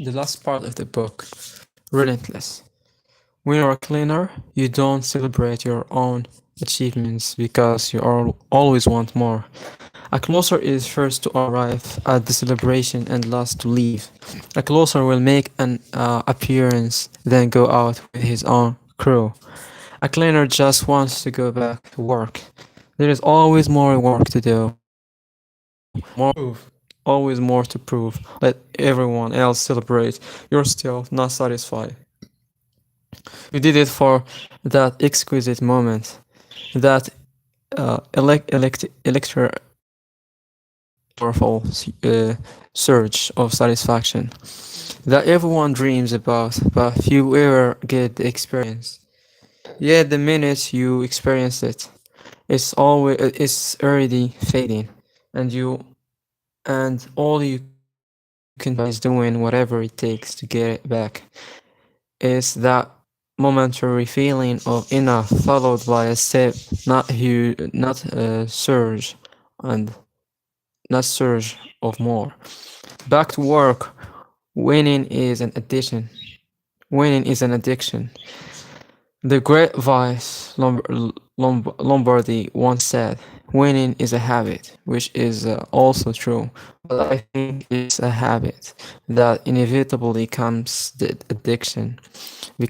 The last part of the book, relentless. When you're a cleaner, you don't celebrate your own achievements because you always want more. A closer is first to arrive at the celebration and last to leave. A closer will make an appearance, then go out with his own crew. A cleaner just wants to go back to work. There is always more work to do, more proof, always more to prove. Let everyone else celebrate. You're still not satisfied. You did it for that exquisite moment, that powerful surge of satisfaction that everyone dreams about, but few ever get the experience. Yet the minute you experience it, it's already fading, and all you can do is doing whatever it takes to get it back. Is that momentary feeling of enough followed by a step, not a surge, and not surge of more. Back to work. Winning is an addiction. Winning is an addiction. The great Vice Lombardi once said, "Winning is a habit," which is also true. But I think it's a habit that inevitably becomes addiction. You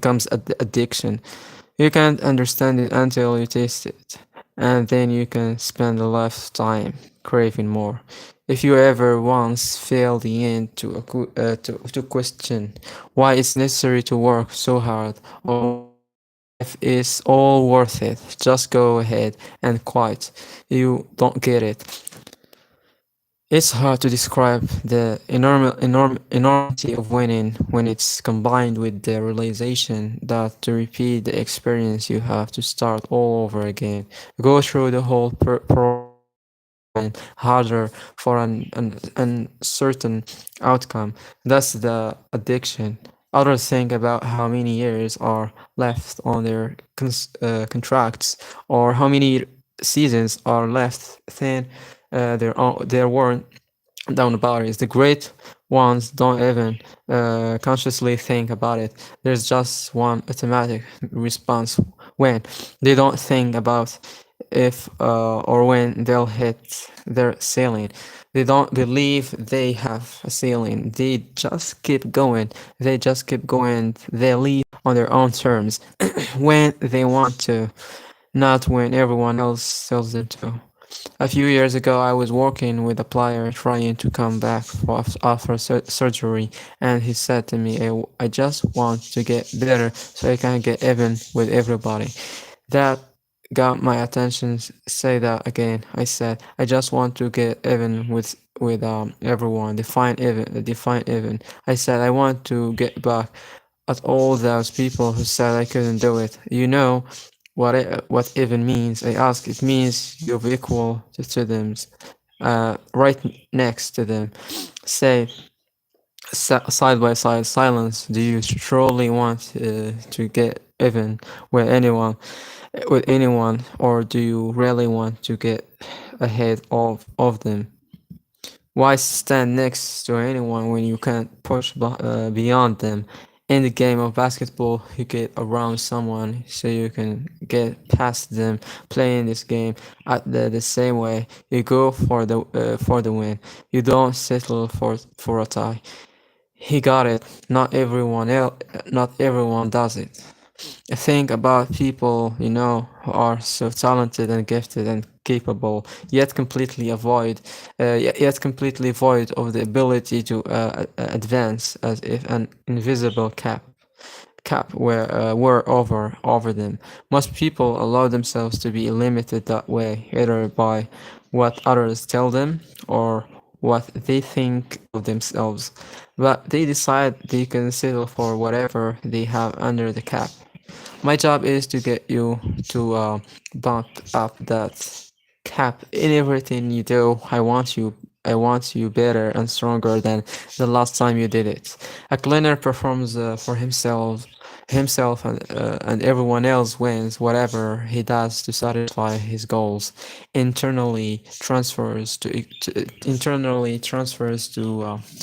can't understand it until you taste it, and then you can spend a lifetime craving more. If you ever once feel the end to question why it's necessary to work so hard, or life is all worth it, just go ahead and quit. You don't get it. It's hard to describe the enormity of winning when it's combined with the realization that to repeat the experience you have to start all over again, go through the whole and harder for an uncertain outcome. That's the addiction. Others think about how many years are left on their contracts, or how many seasons are left. Then they're worn down about it. The great ones don't even consciously think about it. There's just one automatic response when they don't think about if or when they'll hit their ceiling. They don't believe they have a ceiling. They just keep going. They just keep going. They leave on their own terms when they want to, not when everyone else tells them to. A few years ago, I was working with a plier trying to come back after surgery, and he said to me, I just want to get better so I can get even with everybody. That got my attention. Say that again. I said, I just want to get even with everyone. Define even. I said, I want to get back at all those people who said I couldn't do it. You know what even means? I asked. It means you're equal to them, right next to them. Say side by side. Silence. Do you truly want to get even with anyone? With anyone, or do you really want to get ahead of them? Why stand next to anyone when you can't push beyond them? In the game of basketball, you get around someone so you can get past them. Playing this game at the same way, you go for the win. You don't settle for a tie. He got it. Not everyone does it. Think about people who are so talented and gifted and capable, yet completely void of the ability to advance, as if an invisible cap were over them. Most people allow themselves to be limited that way, either by what others tell them or what they think of themselves, but they decide they can settle for whatever they have under the cap. My job is to get you to bump up that cap in everything you do. I want you better and stronger than the last time you did it. A cleaner performs for himself and everyone else wins whatever he does to satisfy his goals. Internally transfers to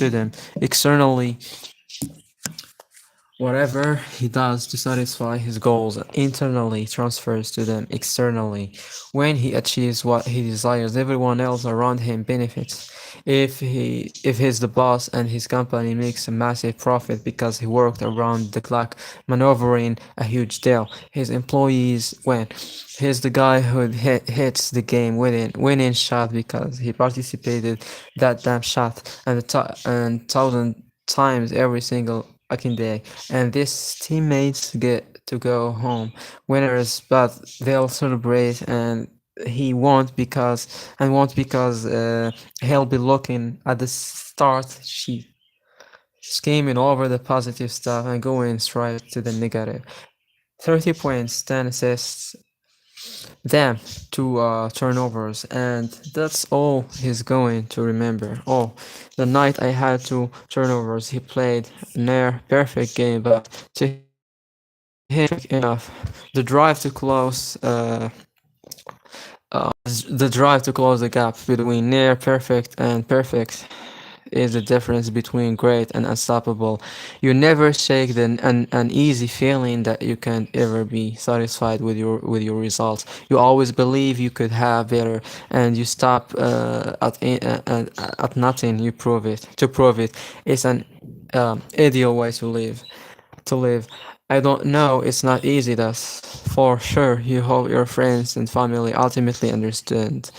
them. Externally Whatever he does to satisfy his goals internally transfers to them externally. When he achieves what he desires, everyone else around him benefits. If he's the boss and his company makes a massive profit because he worked around the clock maneuvering a huge deal, his employees win. He's the guy who hits the game winning shot because he participated that damn shot and thousand times every single fucking day. And these teammates get to go home winners, but they'll celebrate and he won't because he'll be looking at the start sheet, skimming over the positive stuff and going straight to the negative. 30 points, 10 assists, damn, 2 turnovers, and that's all he's going to remember. Oh, the night I had 2 turnovers, he played a near perfect game, but to him it was enough. The drive to close the drive to close the gap between near perfect and perfect is the difference between great and unstoppable. You never shake an easy feeling that you can't ever be satisfied with your results. You always believe you could have better, and you stop at nothing. You prove it to prove it. It's an ideal way to live. I don't know, it's not easy, that's for sure. You hope your friends and family ultimately understand.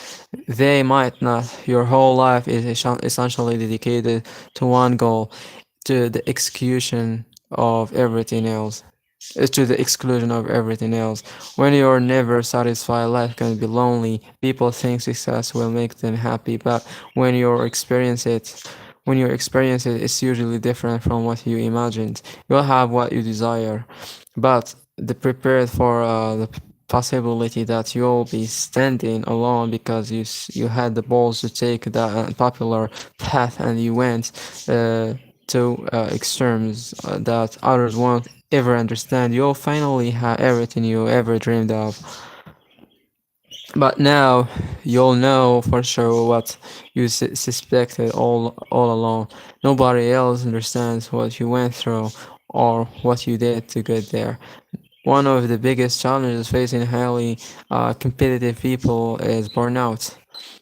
They might not. Your whole life is essentially dedicated to one goal, to the execution of everything else. To the exclusion of everything else. When you're never satisfied, life can be lonely. People think success will make them happy, but when you experience it, it's usually different from what you imagined. You'll have what you desire, but the prepared for the possibility that you'll be standing alone because you had the balls to take that unpopular path and you went to extremes that others won't ever understand. You'll finally have everything you ever dreamed of. But now you'll know for sure what you suspected all along. Nobody else understands what you went through or what you did to get there. One of the biggest challenges facing highly competitive people is burnout.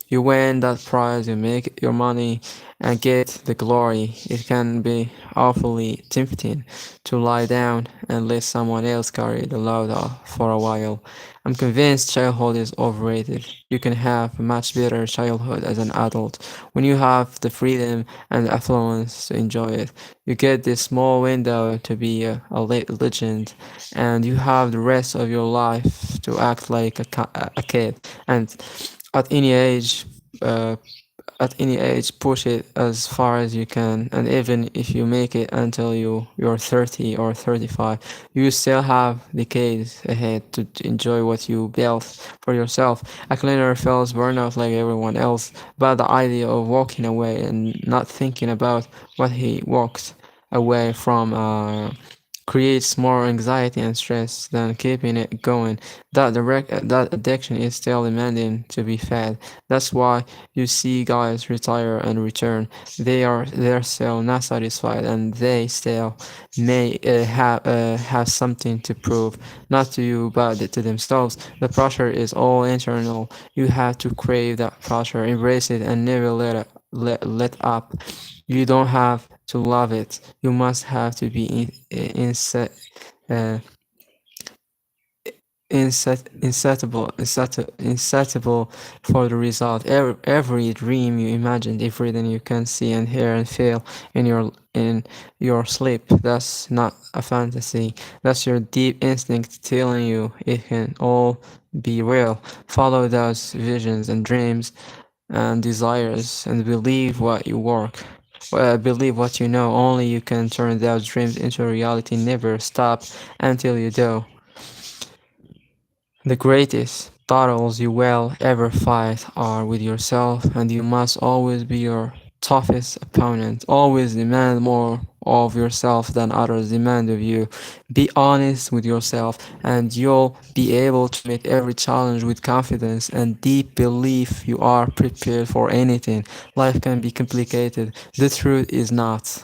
You win that prize, you make your money, and get the glory. It can be awfully tempting to lie down and let someone else carry the load for a while. I'm convinced childhood is overrated. You can have a much better childhood as an adult when you have the freedom and the affluence to enjoy it. You get this small window to be a legend, and you have the rest of your life to act like a kid. And at any age, uh, push it as far as you can, and even if you make it until you're 30 or 35, you still have decades ahead to enjoy what you built for yourself. A cleaner feels burnout like everyone else, but the idea of walking away and not thinking about what he walked away from creates more anxiety and stress than keeping it going. That addiction is still demanding to be fed. That's why you see guys retire and return. They're still not satisfied, and they still may have something to prove, not to you but to themselves. The pressure is all internal. You have to crave that pressure, embrace it, and never let up. You don't have to love it. You must have to be uh, insatiable for the result. Every dream you imagined, everything you can see and hear and feel in your sleep, that's not a fantasy. That's your deep instinct telling you it can all be real. Follow those visions and dreams and desires and believe what you work. Believe what you know. Only you can turn those dreams into reality. Never stop until you do. The greatest battles you will ever fight are with yourself, and you must always be your toughest opponent. Always demand more of yourself than others demand of you. Be honest with yourself, and you'll be able to meet every challenge with confidence and deep belief you are prepared for anything. Life can be complicated. The truth is not.